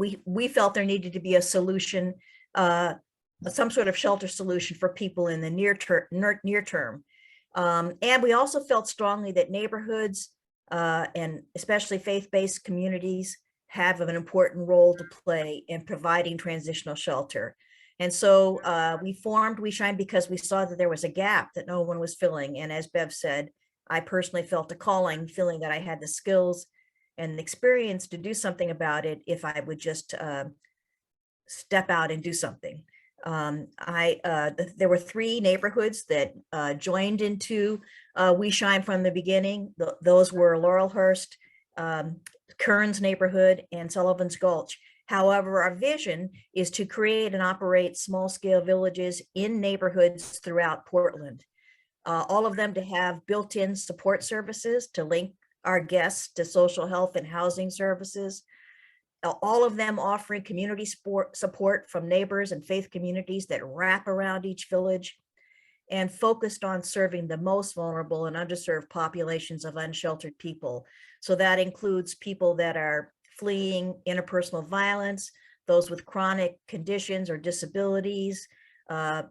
we felt there needed to be a solution, some sort of shelter solution for people in the near term. And we also felt strongly that neighborhoods and especially faith-based communities have an important role to play in providing transitional shelter. And so we formed WeShine because we saw that there was a gap that no one was filling. And as Bev said, I personally felt a calling, feeling that I had the skills and the experience to do something about it if I would just step out and do something. There were 3 neighborhoods that joined into WeShine from the beginning. Those were Laurelhurst, Kearns neighborhood, and Sullivan's Gulch. However, our vision is to create and operate small-scale villages in neighborhoods throughout Portland. All of them to have built-in support services to link our guests to social health and housing services. All of them offering community support from neighbors and faith communities that wrap around each village, and focused on serving the most vulnerable and underserved populations of unsheltered people. So that includes people that are fleeing interpersonal violence, those with chronic conditions or disabilities,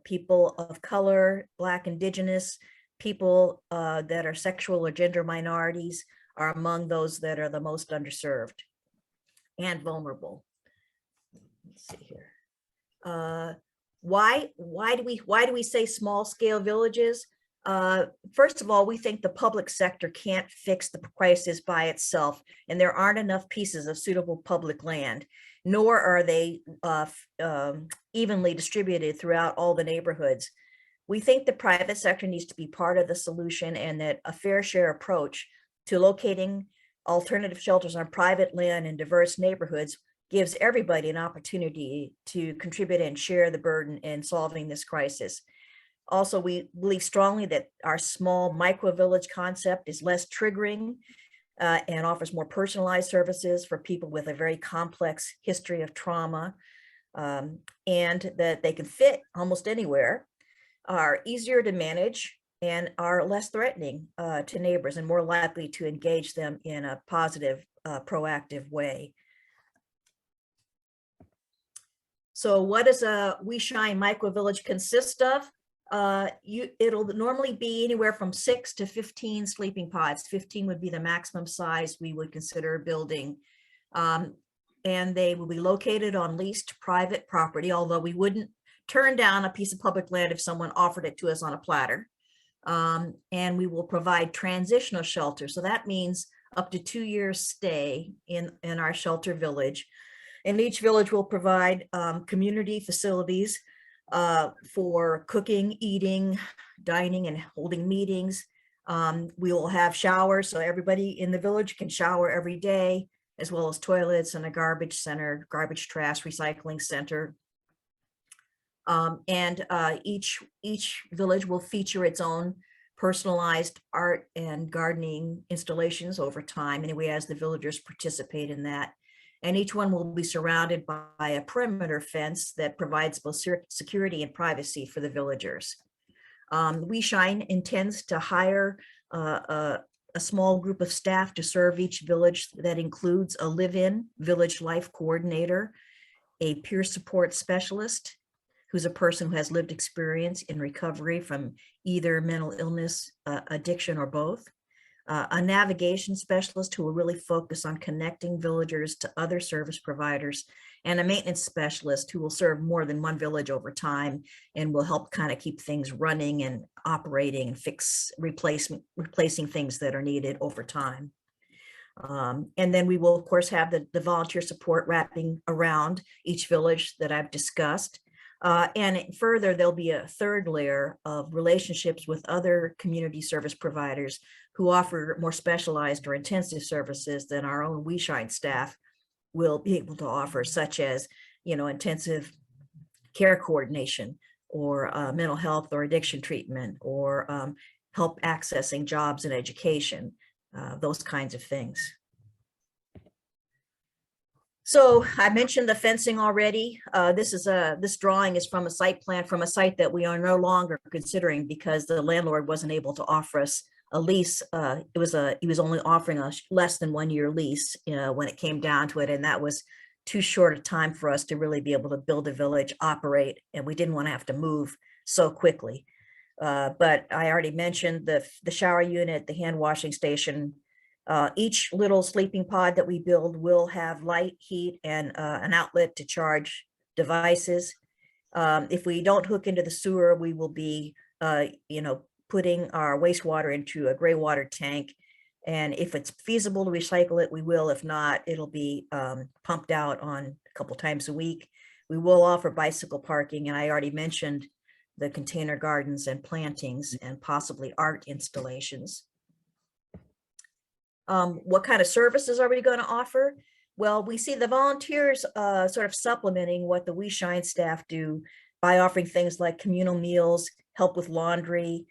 people of color, Black, Indigenous, people that are sexual or gender minorities are among those that are the most underserved and vulnerable. Let's see here. Why do we say small scale villages? First of all, we think the public sector can't fix the crisis by itself, and there aren't enough pieces of suitable public land, nor are they evenly distributed throughout all the neighborhoods. We think the private sector needs to be part of the solution, and that a fair share approach to locating alternative shelters on private land in diverse neighborhoods gives everybody an opportunity to contribute and share the burden in solving this crisis. Also, we believe strongly that our small micro-village concept is less triggering and offers more personalized services for people with a very complex history of trauma, and that they can fit almost anywhere, are easier to manage, and are less threatening to neighbors and more likely to engage them in a positive, proactive way. So what does a WeShine micro-village consist of? It'll normally be anywhere from 6 to 15 sleeping pods. 15 would be the maximum size we would consider building. And they will be located on leased private property, although we wouldn't turn down a piece of public land if someone offered it to us on a platter. And we will provide transitional shelter. So that means up to 2 years stay in our shelter village. And each village will provide community facilities for cooking, eating, dining, and holding meetings. We will have showers, so everybody in the village can shower every day, as well as toilets and a garbage center, garbage trash recycling center. Each village will feature its own personalized art and gardening installations over time, anyway, as the villagers participate in that. And each one will be surrounded by a perimeter fence that provides both security and privacy for the villagers. WeShine intends to hire a small group of staff to serve each village that includes a live-in village life coordinator, a peer support specialist, who's a person who has lived experience in recovery from either mental illness, addiction, or both. A navigation specialist who will really focus on connecting villagers to other service providers, and a maintenance specialist who will serve more than one village over time and will help kind of keep things running and operating and replacing things that are needed over time. And then we will, of course, have the volunteer support wrapping around each village that I've discussed. And further, there'll be a third layer of relationships with other community service providers who offer more specialized or intensive services than our own WeShine staff will be able to offer, such as, intensive care coordination, or mental health or addiction treatment, or help accessing jobs and education, those kinds of things. So I mentioned the fencing already. This drawing is from a site plan from a site that we are no longer considering because the landlord wasn't able to offer us a lease. He was only offering us less than 1 year lease when it came down to it, and that was too short a time for us to really be able to build a village, operate, and we didn't want to have to move so quickly. But I already mentioned the shower unit, the hand washing station. Each little sleeping pod that we build will have light, heat, and an outlet to charge devices. If we don't hook into the sewer, we will be, putting our wastewater into a gray water tank. And if it's feasible to recycle it, we will. If not, it'll be pumped out on a couple times a week. We will offer bicycle parking, and I already mentioned the container gardens and plantings and possibly art installations. What kind of services are we going to offer? Well, we see the volunteers sort of supplementing what the WeShine staff do by offering things like communal meals, help with laundry,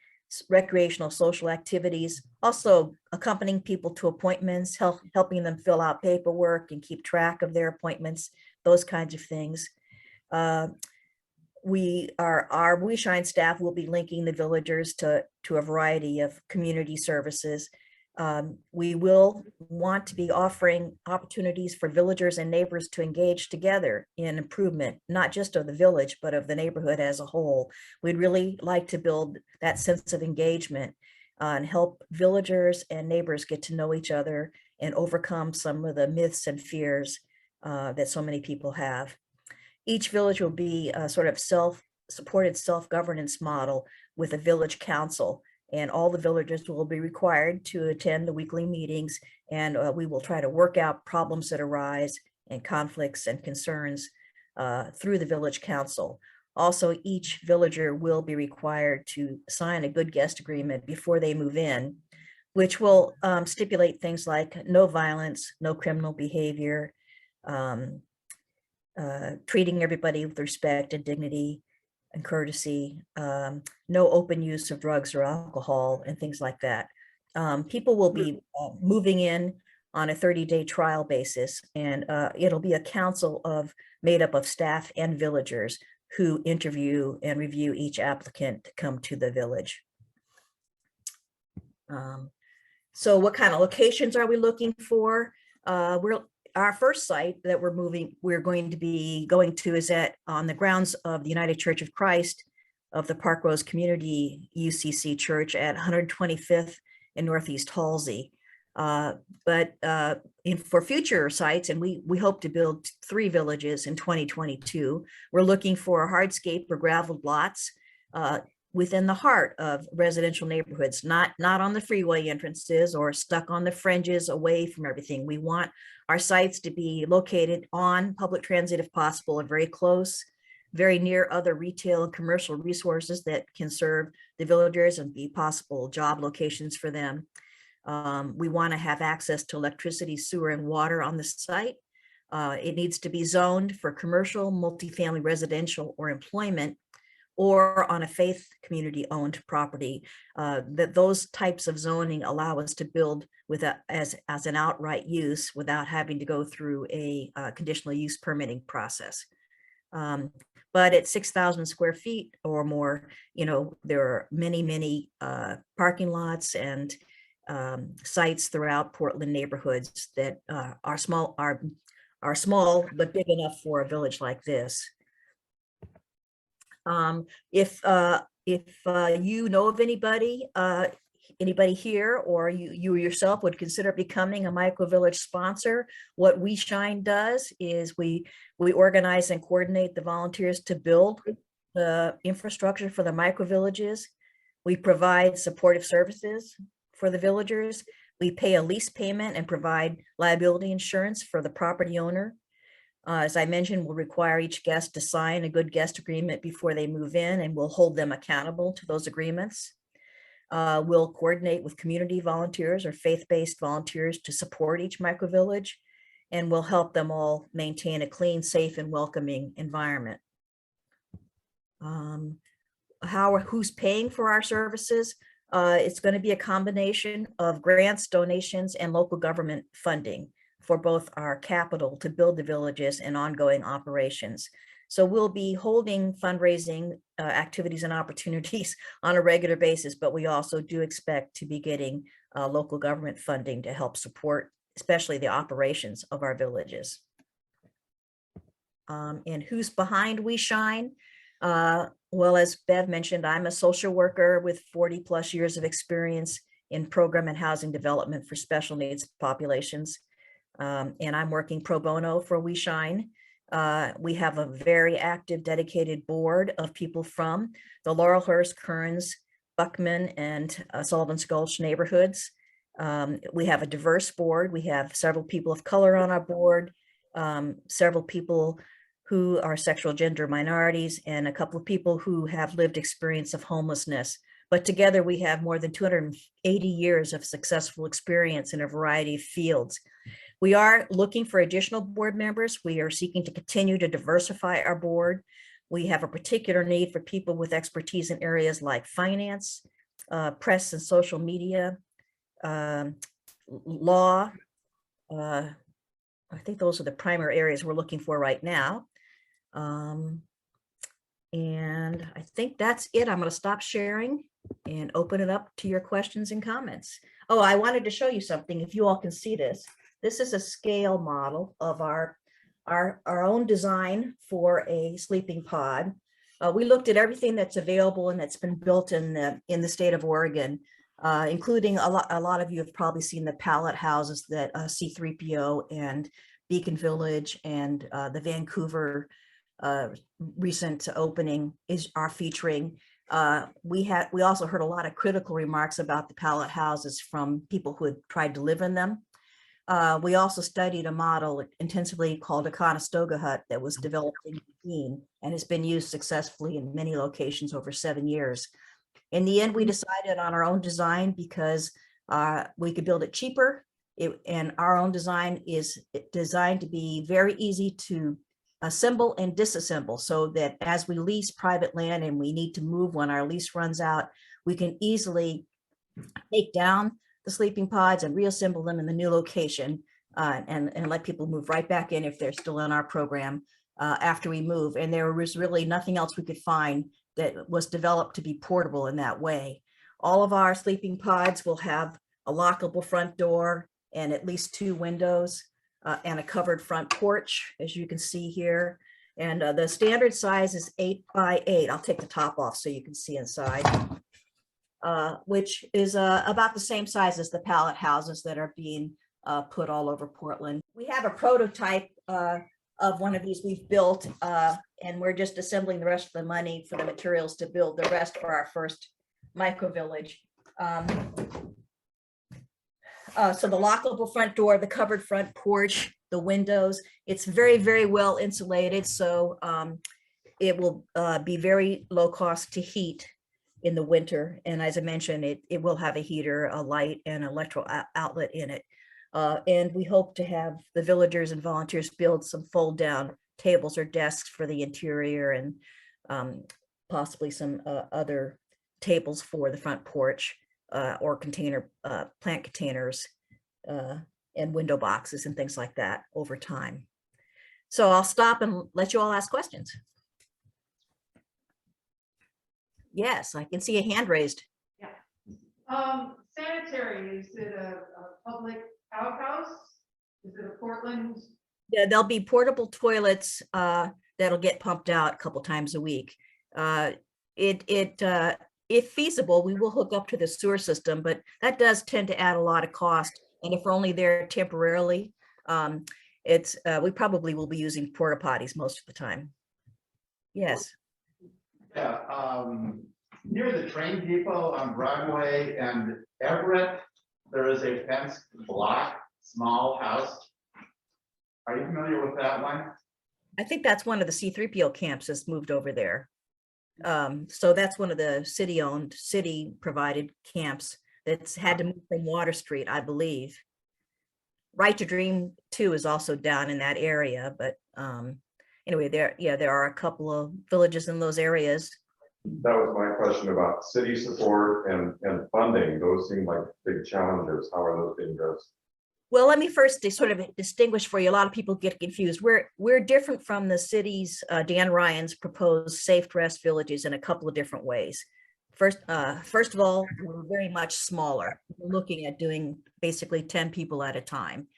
recreational social activities, also accompanying people to appointments, helping them fill out paperwork and keep track of their appointments, those kinds of things. Our WeShine staff will be linking the villagers to a variety of community services. We will want to be offering opportunities for villagers and neighbors to engage together in improvement, not just of the village, but of the neighborhood as a whole. We'd really like to build that sense of engagement and help villagers and neighbors get to know each other and overcome some of the myths and fears that so many people have. Each village will be a sort of self-supported self-governance model with a village council. And all the villagers will be required to attend the weekly meetings, and we will try to work out problems that arise and conflicts and concerns through the village council. Also, each villager will be required to sign a good guest agreement before they move in, which will stipulate things like no violence, no criminal behavior, treating everybody with respect and dignity and courtesy, no open use of drugs or alcohol and things like that. People will be moving in on a 30-day trial basis, and it'll be a council made up of staff and villagers who interview and review each applicant to come to the village. So what kind of locations are we looking for? Our first site that we're going to be going to is on the grounds of the United Church of Christ of the Park Rose Community UCC Church at 125th in Northeast Halsey. For future sites, and we hope to build 3 villages in 2022, we're looking for hardscape or graveled lots within the heart of residential neighborhoods, not on the freeway entrances or stuck on the fringes away from everything. We want our sites to be located on public transit if possible, and very close, very near other retail and commercial resources that can serve the villagers and be possible job locations for them. We want to have access to electricity, sewer, and water on the site. It needs to be zoned for commercial, multifamily, residential, or employment, or on a faith community owned property. That those types of zoning allow us to build as an outright use without having to go through a conditional use permitting process. But at 6,000 square feet or more, there are many parking lots and sites throughout Portland neighborhoods that are small but big enough for a village like this. If you know of anybody here, or you yourself would consider becoming a microvillage sponsor, what WeShine does is we organize and coordinate the volunteers to build the infrastructure for the microvillages. We provide supportive services for the villagers. We pay a lease payment and provide liability insurance for the property owner. As I mentioned, we'll require each guest to sign a good guest agreement before they move in, and we'll hold them accountable to those agreements. We'll coordinate with community volunteers or faith-based volunteers to support each microvillage, and we'll help them all maintain a clean, safe, and welcoming environment. Who's paying for our services? It's going to be a combination of grants, donations, and local government funding for both our capital to build the villages and ongoing operations. So we'll be holding fundraising activities and opportunities on a regular basis, but we also do expect to be getting local government funding to help support, especially the operations of our villages. And who's behind WeShine? Well, as Bev mentioned, I'm a social worker with 40 plus years of experience in program and housing development for special needs populations. And I'm working pro bono for WeShine. We have a very active, dedicated board of people from the Laurelhurst, Kearns, Buckman, and Sullivan's Gulch neighborhoods. We have a diverse board. We have several people of color on our board, several people who are sexual gender minorities, and a couple of people who have lived experience of homelessness. But together we have more than 280 years of successful experience in a variety of fields. We are looking for additional board members. We are seeking to continue to diversify our board. We have a particular need for people with expertise in areas like finance, press and social media, law. I think those are the primary areas we're looking for right now. And I think that's it. I'm going to stop sharing and open it up to your questions and comments. Oh, I wanted to show you something. If you all can see this, this is a scale model of our own design for a sleeping pod. We looked at everything that's available and that's been built in the state of Oregon, including a lot of you have probably seen the pallet houses that C3PO and Beacon Village and the Vancouver recent opening are featuring. We also heard a lot of critical remarks about the pallet houses from people who had tried to live in them. We also studied a model intensively called a Conestoga hut that was developed in Eugene and has been used successfully in many locations over 7 years. In the end, we decided on our own design because we could build it cheaper. And our own design is designed to be very easy to assemble and disassemble, so that as we lease private land and we need to move when our lease runs out, we can easily take down the sleeping pods and reassemble them in the new location and let people move right back in if they're still in our program after we move. And there was really nothing else we could find that was developed to be portable in that way. All of our sleeping pods will have a lockable front door and at least 2 windows. And a covered front porch, as you can see here. And the standard size is 8 by 8. I'll take the top off so you can see inside, which is about the same size as the pallet houses that are being put all over Portland. We have a prototype of one of these we've built, and we're just assembling the rest of the money for the materials to build the rest for our first micro village. So the lockable front door, the covered front porch, the windows, it's very, very well insulated. So it will be very low cost to heat in the winter. And as I mentioned, it will have a heater, a light, and an electrical outlet in it. And we hope to have the villagers and volunteers build some fold down tables or desks for the interior, and possibly some other tables for the front porch. Or plant containers and window boxes and things like that over time. So I'll stop and let you all ask questions. Yes, I can see a hand raised. Yeah. Sanitary, is it a public outhouse? Is it a Portland? Yeah, there'll be portable toilets that'll get pumped out a couple times a week. If feasible, we will hook up to the sewer system, but that does tend to add a lot of cost. And if we're only there temporarily, we probably will be using porta potties most of the time. Yes. Yeah, near the train depot on Broadway and Everett, there is a fenced block, small house. Are you familiar with that one? I think that's one of the C3PO camps that's moved over there. So that's one of the city-owned, city-provided camps that's had to move from Water Street, I believe. Right to Dream 2 is also down in that area, but anyway, there are a couple of villages in those areas. That was my question about city support and funding. Those seem like big challenges. How are those being addressed? Well, let me first sort of distinguish for you. A lot of people get confused. We're different from the city's Dan Ryan's proposed safe rest villages in a couple of different ways. First of all, we're very much smaller. We're looking at doing basically 10 people at a time.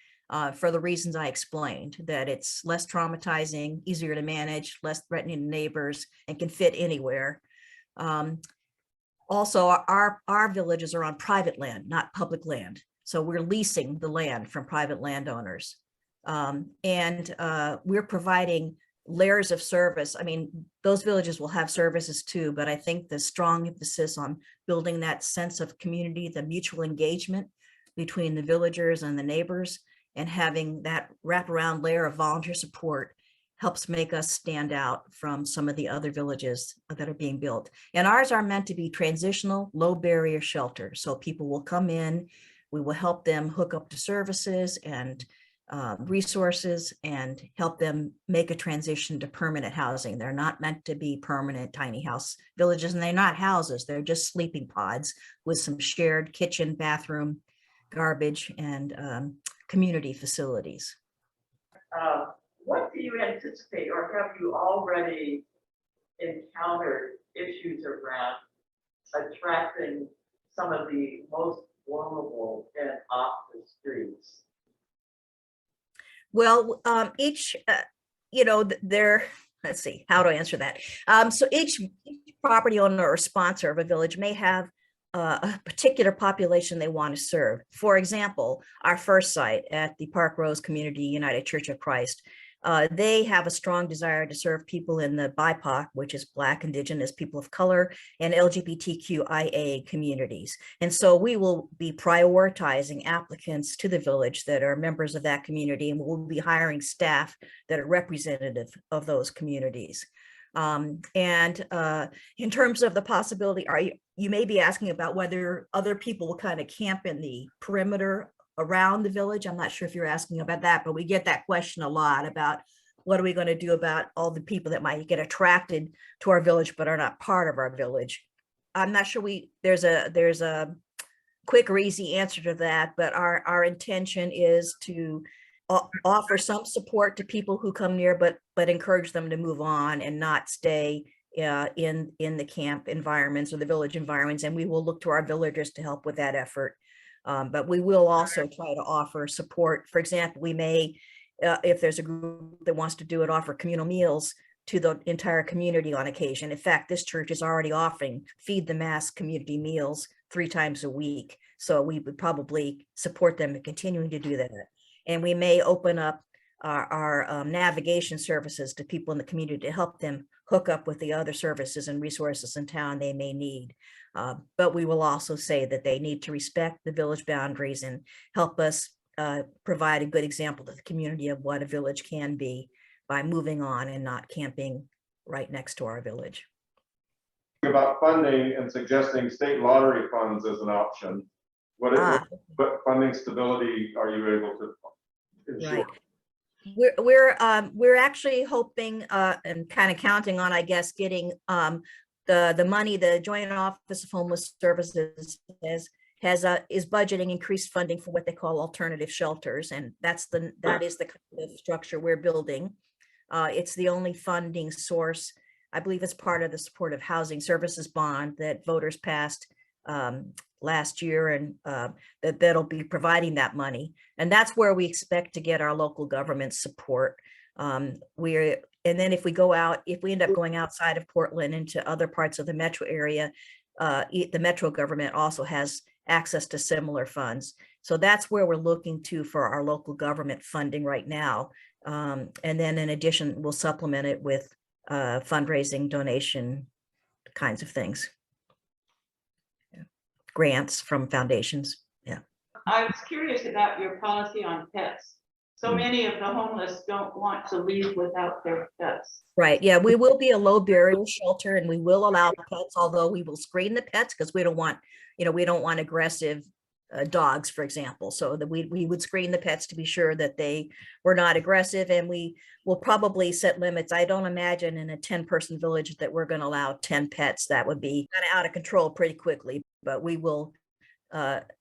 for the reasons I explained, that it's less traumatizing, easier to manage, less threatening to neighbors, and can fit anywhere. Also, our villages are on private land, not public land. So we're leasing the land from private landowners. And we're providing layers of service. I mean, those villages will have services too, but I think the strong emphasis on building that sense of community, the mutual engagement between the villagers and the neighbors, and having that wraparound layer of volunteer support helps make us stand out from some of the other villages that are being built. And ours are meant to be transitional, low barrier shelter. So people will come in, we will help them hook up to services and resources and help them make a transition to permanent housing. They're not meant to be permanent tiny house villages, and they're not houses. They're just sleeping pods with some shared kitchen, bathroom, garbage, and community facilities. What do you anticipate, or have you already encountered issues around attracting some of the most vulnerable and off the streets? Well, each, let's see, how to answer that. So each property owner or sponsor of a village may have a particular population they want to serve. For example, our first site at the Park Rose Community United Church of Christ, they have a strong desire to serve people in the BIPOC, which is Black, Indigenous, people of color, and LGBTQIA communities. And so we will be prioritizing applicants to the village that are members of that community, and we'll be hiring staff that are representative of those communities. In terms of the possibility, you may be asking about whether other people will kind of camp in the perimeter around the village. I'm not sure if you're asking about that, but we get that question a lot about what are we going to do about all the people that might get attracted to our village but are not part of our village. I'm not sure there's a quick or easy answer to that, but our intention is to offer some support to people who come near, but encourage them to move on and not stay in the camp environments or the village environments. And we will look to our villagers to help with that effort. But we will also try to offer support. For example, we may, if there's a group that wants to do it, offer communal meals to the entire community on occasion. In fact, this church is already offering Feed the Mass community meals 3 times a week. So we would probably support them in continuing to do that. And we may open up our navigation services to people in the community to help them hook up with the other services and resources in town they may need. But we will also say that they need to respect the village boundaries and help us provide a good example to the community of what a village can be by moving on and not camping right next to our village. About funding and suggesting state lottery funds as an option. What funding stability are you able to ensure? Right. We're actually hoping and kind of counting on, I guess, getting the money. The Joint Office of Homeless Services is budgeting increased funding for what they call alternative shelters, and that is the kind of structure we're building. It's the only funding source. I believe it's part of the supportive housing services bond that voters passed last year, and that'll be providing that money. And that's where we expect to get our local government support. And then if we end up going outside of Portland into other parts of the metro area, the metro government also has access to similar funds. So that's where we're looking to for our local government funding right now. And then in addition, we'll supplement it with fundraising, donation kinds of things. Grants from foundations. Yeah. I was curious about your policy on pets. So many of the homeless don't want to leave without their pets. Right. Yeah, we will be a low barrier shelter, and we will allow pets, although we will screen the pets because we don't want aggressive dogs, for example. So that we would screen the pets to be sure that they were not aggressive, and we will probably set limits. I don't imagine in a 10-person village that we're going to allow 10 pets. That would be kind of out of control pretty quickly, but we will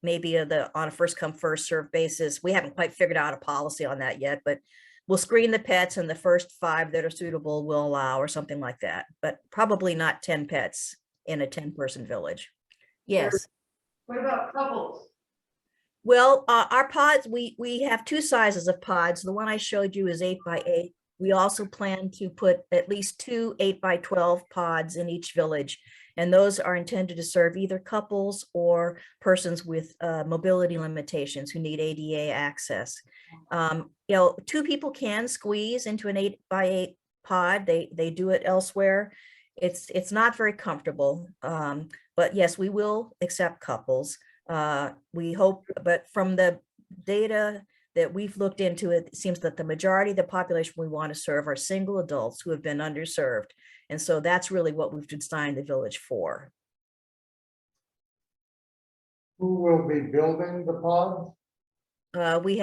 maybe on a first come first serve basis. We haven't quite figured out a policy on that yet, but we'll screen the pets, and the first 5 that are suitable will allow, or something like that, but probably not 10 pets in a 10-person village. Yes. What about couples? Well, our pods, we have two sizes of pods. The one I showed you is 8 by 8. We also plan to put at least two 8 by 12 pods in each village. And those are intended to serve either couples or persons with mobility limitations who need ADA access. Two people can squeeze into an 8 by 8 pod. They do it elsewhere. It's not very comfortable, but yes, we will accept couples. We hope, but from the data that we've looked into, it seems that the majority of the population we want to serve are single adults who have been underserved. And so that's really what we've designed the village for. Who will be building the pods? We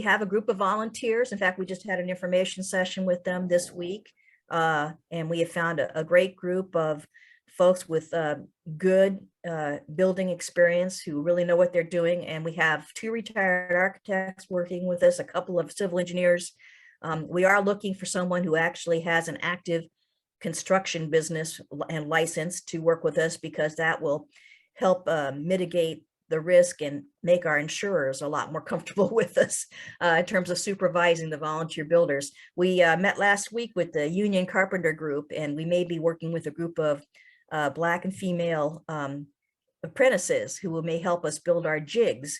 have a group of volunteers. In fact, we just had an information session with them this week. And we have found a great group of folks with good building experience who really know what they're doing. And we have 2 retired architects working with us, a couple of civil engineers. We are looking for someone who actually has an active construction business and license to work with us, because that will help mitigate the risk and make our insurers a lot more comfortable with us in terms of supervising the volunteer builders. We met last week with the Union Carpenter Group, and we may be working with a group of Black and female apprentices who may help us build our jigs.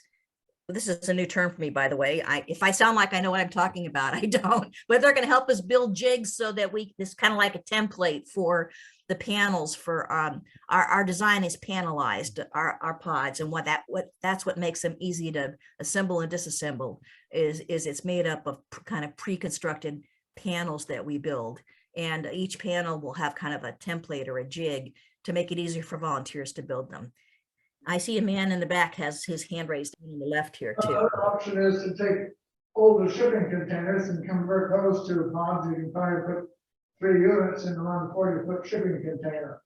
This is a new term for me, by the way. If I sound like I know what I'm talking about, I don't, but they're going to help us build jigs so that this kind of like a template for the panels for our design is panelized, our pods, and that's what makes them easy to assemble and disassemble is it's made up of kind of pre-constructed panels that we build. And each panel will have kind of a template or a jig to make it easier for volunteers to build them. I see a man in the back has his hand raised on the left here too. Another option is to take older shipping containers and convert those to pods. You can probably put 3 units in one 40-foot shipping container.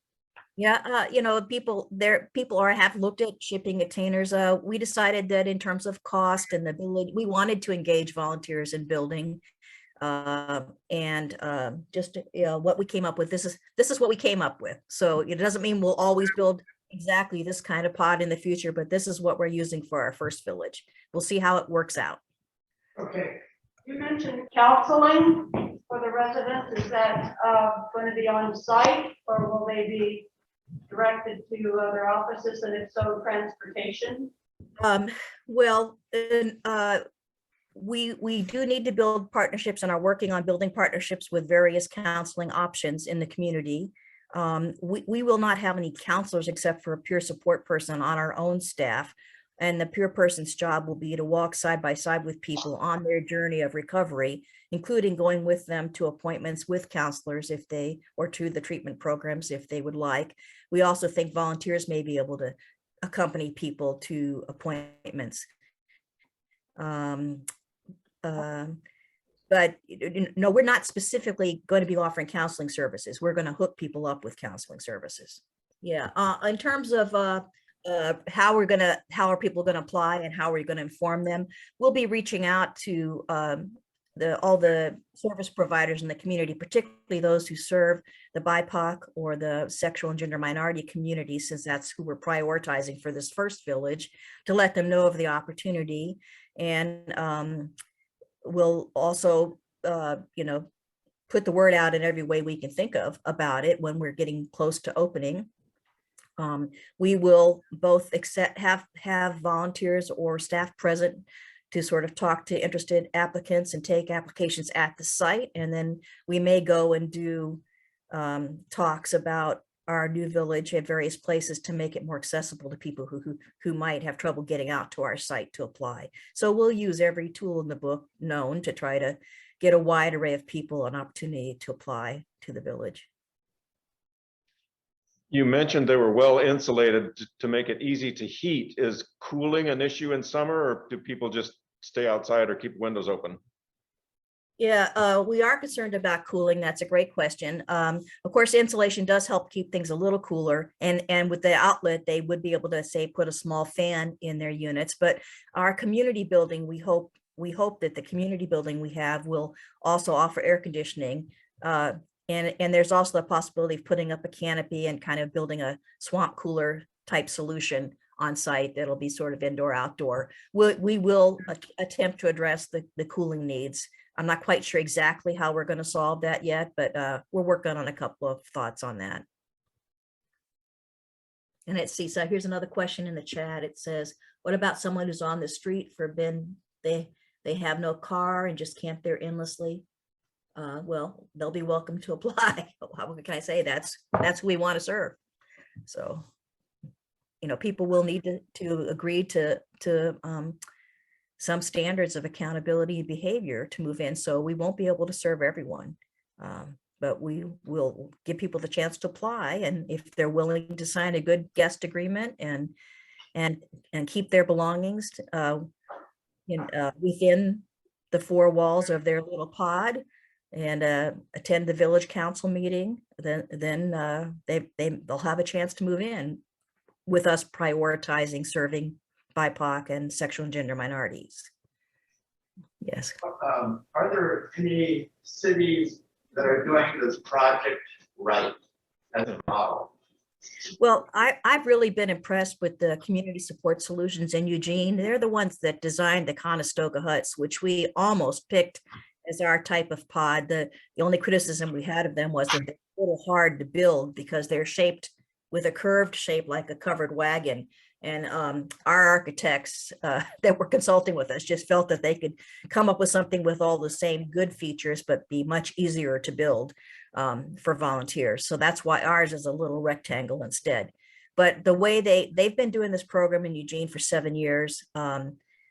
Yeah, people have looked at shipping containers. We decided that in terms of cost and the ability, we wanted to engage volunteers in building. Just what we came up with. This is what we came up with. So it doesn't mean we'll always build exactly this kind of pod in the future, but this is what we're using for our first village. We'll see how it works out. Okay. You mentioned counseling for the residents. Is that going to be on site, or will they be directed to other offices, and if so, transportation? We do need to build partnerships and are working on building partnerships with various counseling options in the community. We will not have any counselors except for a peer support person on our own staff. And the peer person's job will be to walk side by side with people on their journey of recovery, including going with them to appointments with counselors or to the treatment programs if they would like. We also think volunteers may be able to accompany people to appointments. But no, we're not specifically going to be offering counseling services. We're going to hook people up with counseling services. Yeah. In terms of how are people going to apply and how are we going to inform them, we'll be reaching out to all the service providers in the community, particularly those who serve the BIPOC or the sexual and gender minority community, since that's who we're prioritizing for this first village, to let them know of the opportunity. And we'll also, put the word out in every way we can think of about it when we're getting close to opening. We will both have volunteers or staff present to sort of talk to interested applicants and take applications at the site. And then we may go and do talks about our new village at various places to make it more accessible to people who might have trouble getting out to our site to apply. So we'll use every tool in the book known to try to get a wide array of people an opportunity to apply to the village. You mentioned they were well insulated to make it easy to heat. Is cooling an issue in summer, or do people just stay outside or keep windows open? Yeah, we are concerned about cooling. That's a great question. Of course, insulation does help keep things a little cooler, and with the outlet, they would be able to, say, put a small fan in their units. But our community building, we hope that the community building we have will also offer air conditioning. And there's also the possibility of putting up a canopy and kind of building a swamp cooler type solution on site. That'll be sort of indoor, outdoor. We will attempt to address the cooling needs. I'm not quite sure exactly how we're going to solve that yet, but we're working on a couple of thoughts on that. And let's see, so here's another question in the chat. It says, what about someone who's on the street they have no car and just camp there endlessly? Well, they'll be welcome to apply. How can I say that's who we want to serve? So, you know, people will need to agree to some standards of accountability and behavior to move in. So we won't be able to serve everyone. But we will give people the chance to apply, and if they're willing to sign a good guest agreement and keep their belongings within the four walls of their little pod and attend the village council meeting, then they'll have a chance to move in, with us prioritizing serving BIPOC and sexual and gender minorities. Yes. Are there any cities that are doing this project right as a model? Well, I've really been impressed with the community support solutions in Eugene. They're the ones that designed the Conestoga huts, which we almost picked as our type of pod. The only criticism we had of them was that they're a little hard to build because they're shaped with a curved shape like a covered wagon. And our architects that were consulting with us just felt that they could come up with something with all the same good features, but be much easier to build for volunteers. So that's why ours is a little rectangle instead. But the way they've been doing this program in Eugene for 7 years,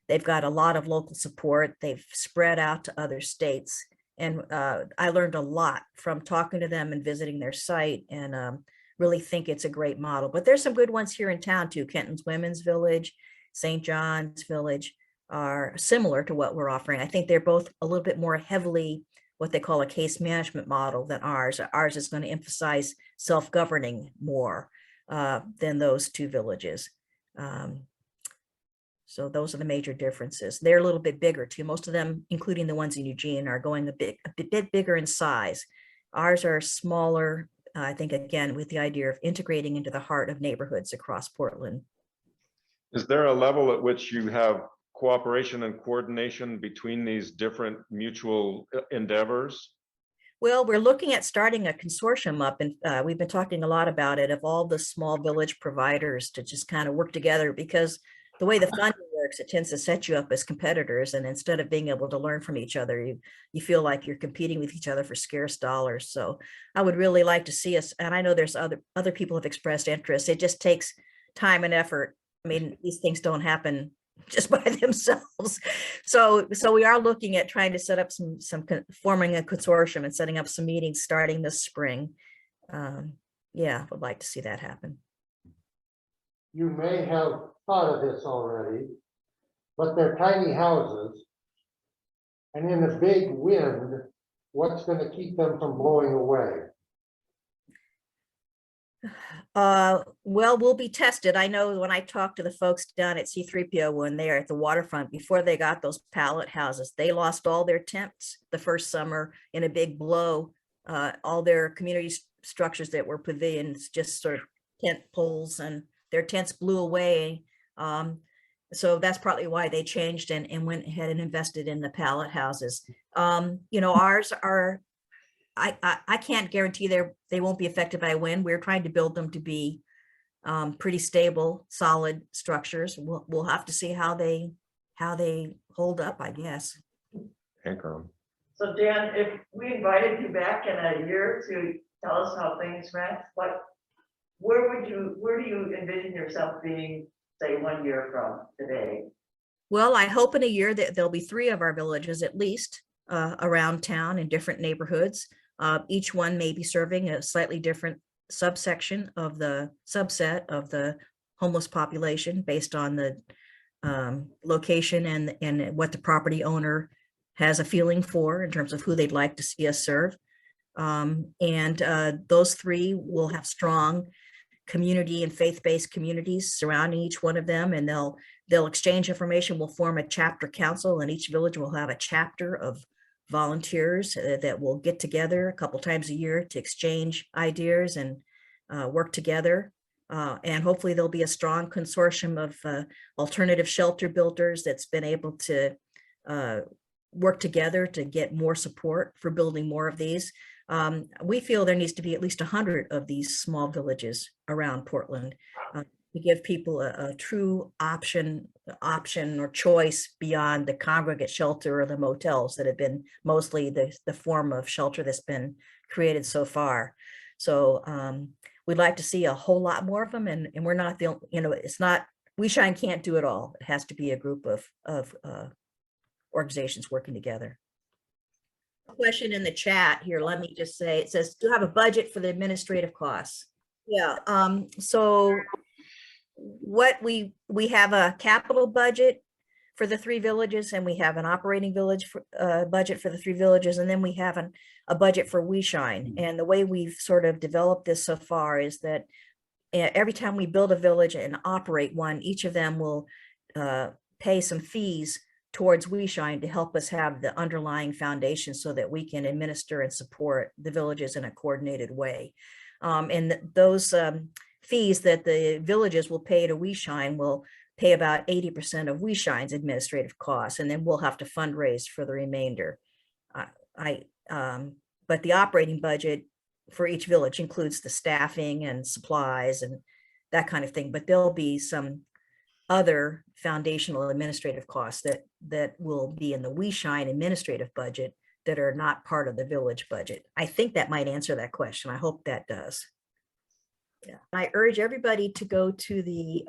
they've got a lot of local support. They've spread out to other states. And I learned a lot from talking to them and visiting their site, and really think it's a great model. But there's some good ones here in town too. Kenton's Women's Village, St. John's Village are similar to what we're offering. I think they're both a little bit more heavily what they call a case management model than ours. Ours is going to emphasize self-governing more than those two villages. So those are the major differences. They're a little bit bigger too. Most of them, including the ones in Eugene, are going a bit bigger in size. Ours are smaller, I think, again, with the idea of integrating into the heart of neighborhoods across Portland. Is there a level at which you have cooperation and coordination between these different mutual endeavors? Well, we're looking at starting a consortium up, and we've been talking a lot about it, of all the small village providers to just kind of work together, because the way the funding works, it tends to set you up as competitors. And instead of being able to learn from each other, you feel like you're competing with each other for scarce dollars. So I would really like to see us, and I know there's other people have expressed interest. It just takes time and effort. I mean, these things don't happen just by themselves. So we are looking at trying to set up forming a consortium and setting up some meetings starting this spring. Yeah, would like to see that happen. You may have thought of this already, but they're tiny houses. And in a big wind, what's going to keep them from blowing away? Well, we'll be tested. I know when I talked to the folks down at C3PO when they are at the waterfront, before they got those pallet houses, they lost all their tents the first summer in a big blow. All their community structures that were pavilions, just sort of tent poles, and their tents blew away. So that's partly why they changed and went ahead and invested in the pallet houses. You know, ours are, I can't guarantee they won't be affected by wind. We're trying to build them to be pretty stable, solid structures. We'll have to see how they hold up, I guess. Anchor 'em. So Dan, if we invited you back in a year to tell us how things went, where do you envision yourself being, say, 1 year from today? Well, I hope in a year that there'll be 3 of our villages at least around town in different neighborhoods. Each one may be serving a slightly different subsection of the subset of the homeless population based on the location and what the property owner has a feeling for in terms of who they'd like to see us serve. Those 3 will have strong community and faith-based communities surrounding each one of them, and they'll exchange information. We'll form a chapter council, and each village will have a chapter of volunteers that will get together a couple times a year to exchange ideas and work together. And hopefully there'll be a strong consortium of alternative shelter builders that's been able to work together to get more support for building more of these. We feel there needs to be at least 100 of these small villages around Portland to give people a true option or choice beyond the congregate shelter or the motels that have been mostly the form of shelter that's been created so far. So we'd like to see a whole lot more of them, and we're not the, it's not, WeShine can't do it all. It has to be a group of organizations working together. Question in the chat here, let me just say, it says, do you have a budget for the administrative costs? Yeah, so what we have a capital budget for the 3 villages, and we have an operating village budget for the 3 villages, and then we have a budget for WeShine. And the way we've sort of developed this so far is that every time we build a village and operate one, each of them will pay some fees towards WeShine to help us have the underlying foundation so that we can administer and support the villages in a coordinated way. And those fees that the villages will pay to WeShine will pay about 80% of WeShine's administrative costs, and then we'll have to fundraise for the remainder. But the operating budget for each village includes the staffing and supplies and that kind of thing, but there'll be some other foundational administrative costs that will be in the WeShine administrative budget that are not part of the village budget. I think that might answer that question. I hope that does. Yeah, I urge everybody to go to the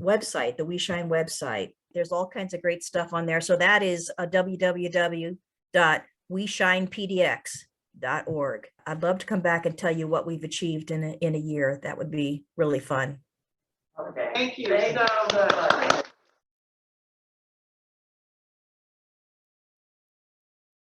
website, the WeShine website. There's all kinds of great stuff on there. So that is www.WeShinePDX.org. I'd love to come back and tell you what we've achieved in a year. That would be really fun. Okay. Thank you Thank so much.